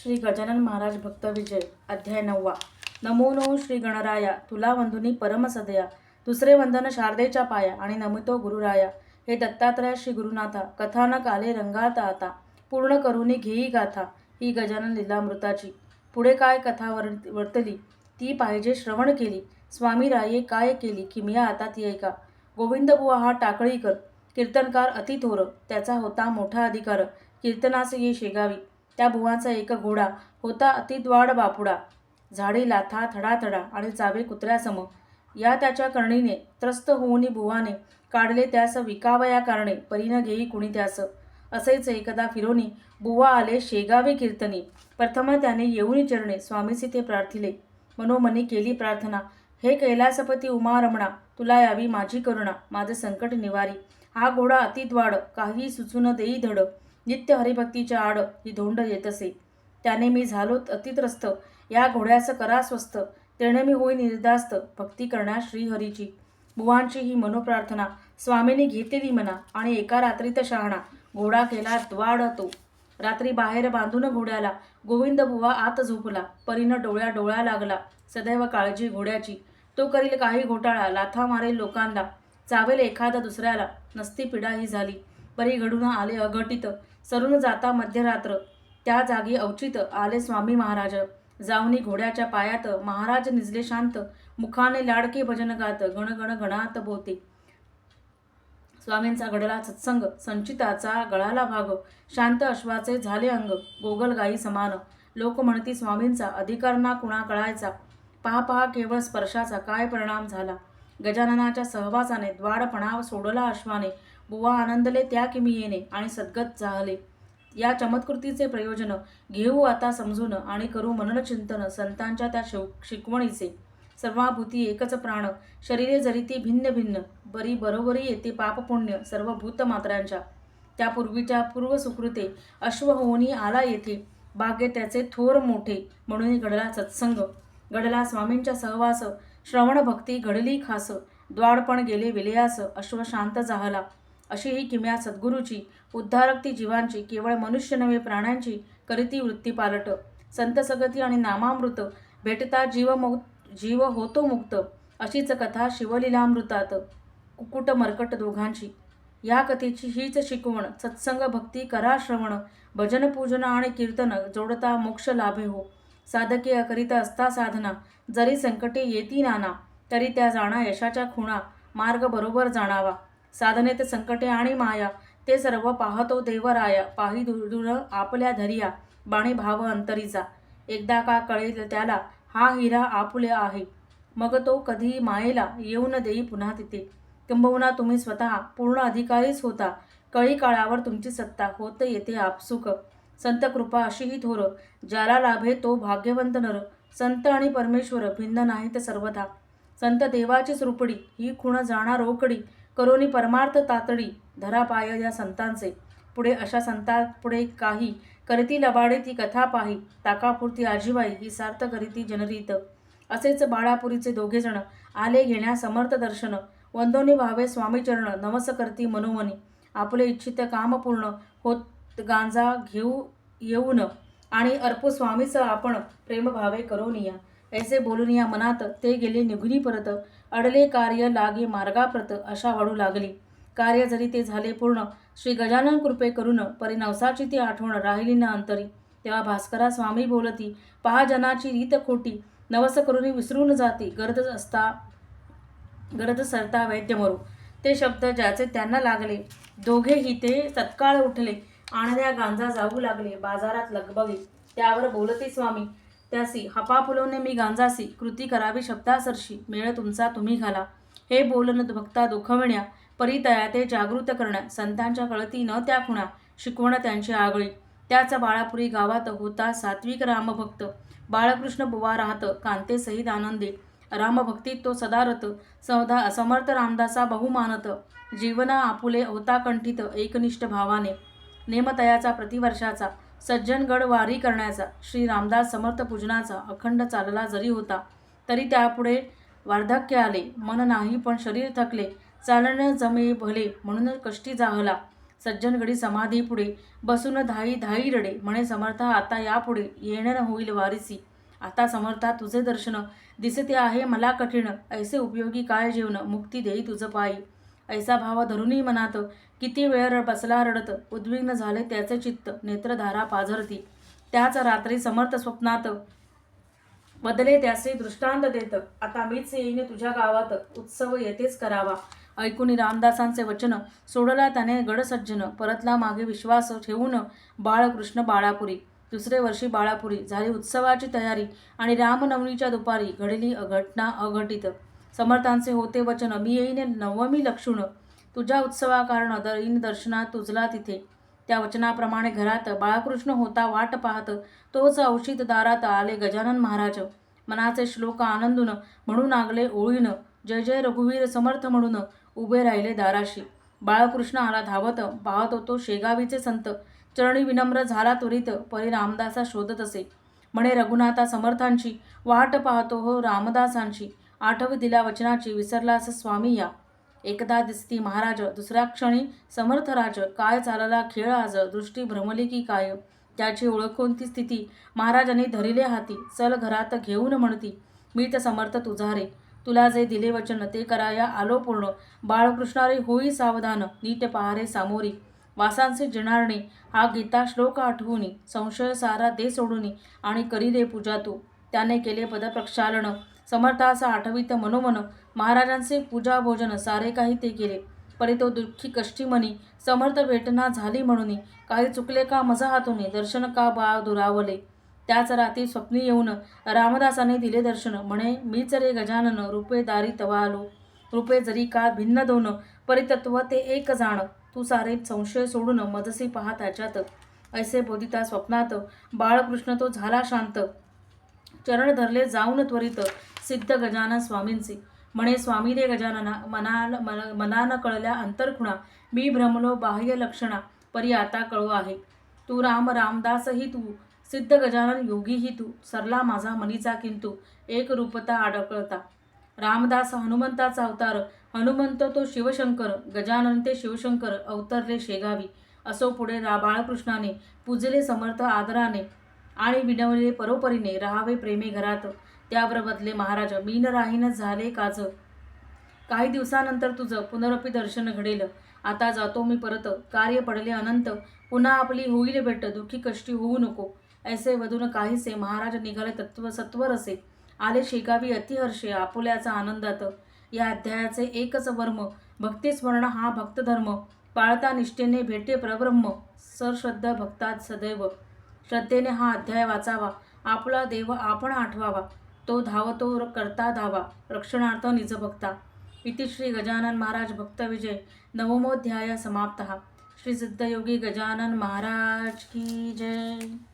श्री गजानन महाराज भक्त विजय अध्याय 9. नमो नो श्री गणराया, तुला वंदुनी परमसदया. दुसरे वंदन शारदेच्या पाया आणि नमितो गुरुराया. हे दत्तात्रय श्री गुरुनाथा, कथानक आले रंगात आता. पूर्ण करुनी घेई गाथा ही गजानन लीलामृताची. पुढे काय कथा वर्तली ती पाहिजे श्रवण केली. स्वामी राये काय केली किमिया आता ती ऐका. गोविंदबुवा हा टाकळीकर, कीर्तनकार अति थोर. त्याचा होता मोठा अधिकार, कीर्तनास ये शेगावी. त्या बुवाचा एक घोडा होता अतिद्वाड बापुडा. झाडी लाथा थडाथडा आणि चावे कुत्र्यासम. या त्याच्या करणीने त्रस्त होऊनी बुवाने काढले त्यास विकावया कारणे, परीन घेई कुणी त्यास. असेच एकदा फिरोनी बुवा आले शेगावे कीर्तनी. प्रथम त्याने येऊनी चरणे स्वामीसी ते प्रार्थिले. मनोमनी केली प्रार्थना, हे कैलासपती उमारमणा, तुला यावी माझी करुणा, माझे संकट निवारी. हा घोडा अतिद्वाड, काही सुचून देई धड. नित्य हरिभक्तीच्या आड ही धोंड येतसे. त्याने मी झालो अतित्रस्त, या घोड्यास करा स्वस्त. तेणे मी होई निर्धास्त, भक्ती करण्यास श्रीहरीची. बुवांची ही मनोप्रार्थना स्वामीने घेतलेली मना, आणि एका रात्रीत शहाणा घोडा केला द्वाड तो. रात्री बाहेर बांधून घोड्याला गोविंद बुवा आत झोपला. परीनं डोळ्या लागला सदैव काळजी घोड्याची. तो करील काही घोटाळा, लाथा मारेल लोकांना, चावेल एखादा दुसऱ्याला. नसती पिढा ही झाली, परी घडून आले अघटित. सरून जाता मध्यरात्र, त्या जागी अवचित आले स्वामी महाराज. जाऊनी घोड्याच्या पायात महाराज निजले शांत. मुखाने लाडके भजन गात, गण गण गणात बोते. स्वामींचा घडला सत्संग, संचिताचा गळाला भाग. शांत अश्वाचे झाले अंग, गोगलगाई समान. लोक म्हणती स्वामींचा अधिकार ना कुणा कळायचा. पहा केवळ स्पर्शाचा काय परिणाम झाला. गजाननाच्या सहवासाने द्वाडपणाव सोडला अश्वाने. बुवा आनंदले त्या किमियेने आणि सद्गत जाहले. या चमत्कृतीचे प्रयोजन घेऊ आता समजून, आणि करू मनन चिंतन संतांच्या त्या शिकवणीचे. सर्वाभूती एकच प्राण, शरीरे जरी ती भिन्न भिन्न. बरी बरोबरी येते पाप पुण्य सर्व भूतमात्रांच्या. त्या पूर्वीच्या पूर्वसुकृते अश्व होऊनी आला येथे. भाग्य त्याचे थोर मोठे, म्हणून घडला सत्संग. घडला स्वामींच्या सहवास, श्रवण भक्ती घडली खास. द्वाडपण गेले विलयास, अश्व शांत जाहला. अशी ही किम्या सद्गुरूची. उद्धारक ती जीवांची, केवळ मनुष्य नव्हे प्राण्यांची करीती वृत्ती पालट. संत सगती आणि नामामृत भेटता जीव होतो मुक्त. अशीच कथा शिवलीलामृतात, कुकुट मरकट दोघांची. या कथेची हीच शिकवण, सत्संग भक्ती करा श्रवण. भजन पूजन आणि कीर्तन जोडता मोक्ष लाभे हो. साधके करीत असता साधना, जरी संकटे येती नाना. तरी त्या जाणा यशाच्या खुणा, मार्ग बरोबर जाणावा. साधनेत संकटे आणि माया, ते सर्व पाहतो देवराया. पाही दूर आपल्या धरिया, बाणी भाव अंतरीचा. एकदा का कळेल त्याला, हा हिरा आपुले आहे. मग तो कधी मायेला येऊन देई पुन्हा तिथे. किंबहुना तुम्ही स्वतः पूर्ण अधिकारीच होता. कळी काळावर तुमची सत्ता होत येते आपसुक. संत कृपा अशी ही थोर, ज्याला लाभे तो भाग्यवंत नर. संत आणि परमेश्वर भिन्न नाहीत सर्वथा. संत देवाचीच रूपडी, ही खुण जाणा रोकडी. करोनी परमार्थ तातडी, धरा पाय या संतांचे. पुढे अशा संतांपुढे काही करीती लबाडे ती कथा पाही. ताकापुरती आजीबाई ही सार्थ करीती जनरीत. असेच बाळापुरीचे दोघेजण आले घेण्या समर्थ दर्शन. वंदोनी व्हावे स्वामी चरण, नमस करती मनोमनी. आपले इच्छित काम पूर्ण होत गांजा घेऊ येऊन, आणि अर्पू स्वामीच आपण प्रेमभावे करोनिया. ऐसे बोलूनिया मनात, ते गेले निघुनी परत. अडले कार्य लागे मार्गाप्रत, अशा वाढू लागली. कार्य जरी ते झाले पूर्ण, श्री गजानन कृपे करून. परी नवसाची ती आठवण राहिली न अंतरी. तेव्हा भास्करा स्वामी बोलती, पहा जनाची रीत खोटी. नवस करून विसरून जाती, गरज सरता वैद्य मरू. ते शब्द ज्याचे त्यांना लागले. दोघेही ते तत्काळ उठले, आणल्या गांजा जाऊ लागले. बाजारात लगबगी त्यावर बोलते स्वामी त्यासी, हपा फुलवणे मी गांजासी. कृती करावी शब्दासरशी, मेळ तुमचा तुम्ही घाला. हे बोलन भक्ता दुखविण्या, परितया ते जागृत करण्या. संतांच्या कळती न त्या खुणा, शिकवण त्यांची आगळी. त्याच बाळापुरी गावात होता सात्विक रामभक्त. बाळकृष्ण बुवा राहत कांते सहित आनंदी. रामभक्तीत तो सदारत, समर्थ रामदासा बहुमानत. जीवना आपुले होता कंठित एकनिष्ठ भावाने. नेमतयाचा प्रतिवर्षाचा सज्जनगड वारी करण्याचा. श्री रामदास समर्थ पूजनाचा अखंड चालला जरी होता, तरी त्यापुढे वार्धक्य आले. मन नाही पण शरीर थकले. चालणे जमे भले, म्हणून कष्टी जाहला. सज्जनगडी समाधी पुढे बसून धाई धाई रडे. म्हणे समर्था आता यापुढे येणं होईल वारीसी. आता समर्था तुझे दर्शन दिसते आहे मला कठीण. ऐसे उपयोगी काय जीवन मुक्ती देई तुझ पायी. ऐसा भाव धरुनी मनात किती वेळ बसला रडत. उद्विग्न झाले त्याचे चित्त नेत्रधारा पाझरती. त्याच रात्री समर्थ स्वप्नात बदले त्याचे दृष्टांत देत. आता मीच येईन तुझ्या गावात उत्सव येतेच करावा. ऐकून रामदासांचे वचन सोडला त्याने गडसज्जन. परतला मागे विश्वास ठेवून बाळकृष्ण बाळापुरी. दुसरे वर्षी बाळापुरी झाली उत्सवाची तयारी आणि रामनवमीच्या दुपारी घडली घटना अघटित. समर्थांचे होते वचन मी येईन नवमी लक्षून. तुझ्या उत्सवाकारण देईन दर्शनात तुझला तिथे. त्या वचनाप्रमाणे घरात बाळकृष्ण होता वाट पाहत. तोच औषध दारात आले गजानन महाराज. मनाचे श्लोक आनंदून म्हणून आगले ओळीन. जय जय रघुवीर समर्थ म्हणून उभे राहिले दाराशी. बाळकृष्ण आला धावत. पाहत होतो शेगावीचे संत. चरणी विनम्र झाला त्वरित. परी रामदासा शोधत असे. म्हणे रघुनाथा समर्थांची वाट पाहतो हो रामदासांची. आठव दिल्या वचनाची विसरलास स्वामी या. एकदा दिसती महाराज दुसऱ्या क्षणी समर्थराज. काय चालला खेळ आज दृष्टी भ्रमली की काय. त्याची ओळखून ती स्थिती महाराजांनी धरिले हाती. चल घरात घेऊन म्हणती मीच समर्थ तुझा रे. तुला जे दिले वचन ते कराया आलो पूर्ण. बाळकृष्णारे होई सावधान नीट पहारे सामोरी. वासांचे जिणारणे हा गीता श्लोक आठवूनी. संशय सारा दे सोडूनी आणि करी रे पूजा तू. त्याने केले पदप्रक्षालन समर्थास आठवीत मनोमन. महाराजांचे पूजा भोजन सारे काही ते केले. परी तो दुःखी कष्टी मनी समर्थ भेटना झाली म्हणून. काही चुकले का मजा हातून दर्शन का बा दुरावले. त्याच रात्री स्वप्नी येऊन रामदासाने दिले दर्शन. म्हणे मीच रे गजानन रूपे दारी तवा आलो. रूपे जरी का भिन्न दोन परितत्व ते एक जाण. तू सारे संशय सोडून मजसी पहा त्याच्यात. ऐसे बोधिता स्वप्नात बाळकृष्ण तो झाला शांत. चरण धरले जाऊन त्वरित सिद्ध गजानन स्वामींचे. म्हणे स्वामी रे गजानना मनान कळल्या अंतरखुणा. मी भ्रमलो बाह्य लक्षणा परी आता कळू आहे. तू रामदास ही तू सिद्ध गजानन योगी ही तू. सरला माझा मनीचा किंतु एक रूपता अडकळता. रामदास हनुमंताचा अवतार. हनुमंत तो शिवशंकर. गजानन ते शिवशंकर अवतरले शेगावी. असो पुढे बाळकृष्णाने पूजले समर्थ आदराने आणि विनवले परोपरीने. राहावे प्रेमे घरात त्यावर बदले महाराज. मीन राहीन झाले काज. काही दिवसानंतर तुझं पुनरपी दर्शन घडेल. आता जातो मी परत. कार्य पडले अनंत. पुन्हा आपली होईल भेट. दुःखी कष्टी होऊ नको. ऐसे वधून काहीसे महाराज निघाले सत्वर असे. आले शेगावी अतिहर्षे आपुल्याचा आनंदात. या अध्यायाचे एकच वर्म भक्तिस्मरण हा भक्तधर्म. पाळता निष्ठेने भेटे परब्रह्म. सरश्रद्धा भक्तात सदैव. श्रद्धेने हा अध्याय वाचावा. आपला देव आपण आठवावा. तो धावतो करता धावा रक्षणार्थ निजभक्ता. इति श्री गजानन महाराज भक्त विजय नवमोध्याय समाप्तः. श्री सिद्धयोगी गजानन महाराज की जय.